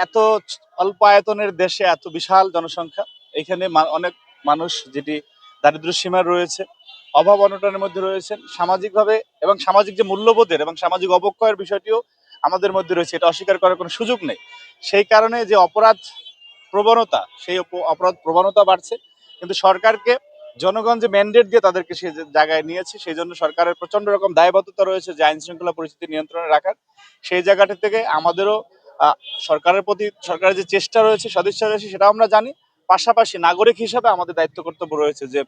এত অল্প আয়তনের দেশে এত বিশাল জনসংখ্যা, এখানে অনেক মানুষ যেটি দারিদ্র সীমায় রয়েছে, অভাব অনটনের মধ্যে রয়েছেন সামাজিকভাবে, এবং সামাজিক যে মূল্যবোধের এবং সামাজিক অবক্ষয়ের বিষয়টিও আমাদের মধ্যে রয়েছে, এটা অস্বীকার করার কোনো সুযোগ নেই। সেই কারণে যে অপরাধ প্রবণতা, সেই অপরাধ প্রবণতা বাড়ছে। কিন্তু সরকারকে জনগণ যে ম্যান্ডেট দিয়ে তাদেরকে সেই জায়গায় নিয়েছে, সেই জন্য সরকারের প্রচন্ড রকম দায়বদ্ধতা রয়েছে যে আইন শৃঙ্খলা পরিস্থিতি নিয়ন্ত্রণে রাখার। সেই জায়গাটা থেকে আমাদেরও সরকারের প্রতি, সরকারের যে চেষ্টা রয়েছে, সদিচ্ছা রয়েছে, সেটাও আমরা জানি। পাশাপাশি নাগরিক হিসাবে আমাদের দায়িত্ব কর্তব্য রয়েছে যে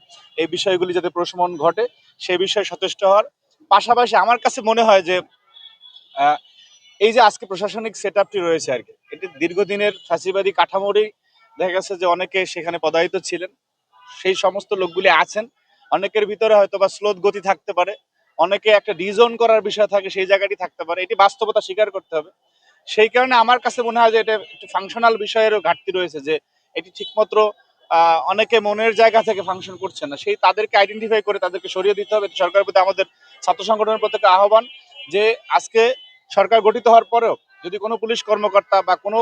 এই বিষয়গুলি যাতে প্রশমন ঘটে সেই বিষয়ে সচেষ্ট হওয়ার। পাশাপাশি আমার কাছে মনে হয় যে এই যে আজকে প্রশাসনিক সেট আপটি রয়েছে আর কি, এটি দীর্ঘদিনের ফ্যাসিবাদী কাঠামোরই। দেখা গেছে যে অনেকে সেখানে পদায়িত ছিলেন, সেই সমস্ত লোকগুলি আছেন। অনেকের ভিতরে হয়তো বা স্লোত গতি থাকতে পারে, অনেকে একটা ডিজোন করার বিষয় থাকে, সেই জায়গাটি থাকতে পারে, এটি বাস্তবতা স্বীকার করতে হবে। সেই কারণে আমার কাছে মনে হয় যে এটা একটু ফাংশনাল বিষয়েরও ঘাটতি রয়েছে, যে এটি ঠিকমতো অনেকে মনের জায়গা থেকে ফাংশন করছে না, সেই তাদেরকে আইডেন্টিফাই করে তাদেরকে সরিয়ে দিতে হবে। সরকারের প্রতি আমাদের ছাত্র সংগঠনের প্রতি আহ্বান যে আজকে সরকার গঠিত হওয়ার পরেও যদি কোনো পুলিশ কর্মকর্তা বা কোনো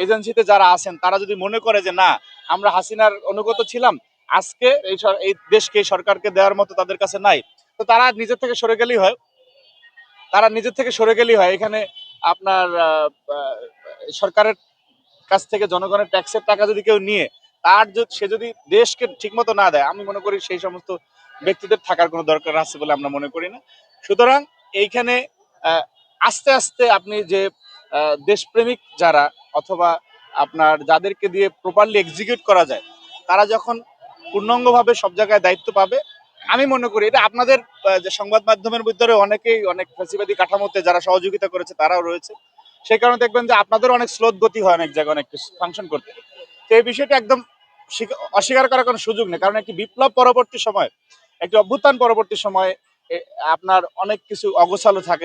এজেন্সিতে যারা আছেন তারা যদি মনে করে যে না, আমরা হাসিনার অনুগত ছিলাম, আজকে এই দেশকে এই সরকারকে দেওয়ার মতো তাদের কাছে নাই, তো তারা নিজের থেকে সরে গেলেই হয়। এখানে আপনার সরকারের কাছ থেকে জনগণের ট্যাক্সের টাকা যদি কেউ নিয়ে সে যদি দেশকে ঠিকমতো না দেয়, আমি মনে করি সেই সমস্ত ব্যক্তিদের থাকার কোনো দরকার আছে বলে আমরা মনে করি না। সুতরাং এইখানে আস্তে আস্তে আপনি যে দেশপ্রেমিক যারা, অথবা আপনার যাদেরকে দিয়ে প্রপারলি এক্সিকিউট করা যায়, তারা যখন পূর্ণাঙ্গভাবে সব জায়গায় দায়িত্ব পাবে, আমি মনে করি এটা আপনাদের যে সংবাদ মাধ্যমের ভিতরে অনেকেই অনেক ফ্যাসিবাদী কাঠামোতে যারা সহযোগিতা করেছে তারাও রয়েছে। সেই কারণে দেখবেন যে আপনাদের অনেক স্লোত গতি হয় অনেক জায়গায় অনেক কিছু ফাংশন করতে। তো এই বিষয়টা একদম অস্বীকার করার কোনো সুযোগ নেই, কারণ একটি বিপ্লব পরবর্তী সময়, একটি অভ্যুত্থান পরবর্তী সময় আপনার অনেক কিছু অগোছালো থাকে।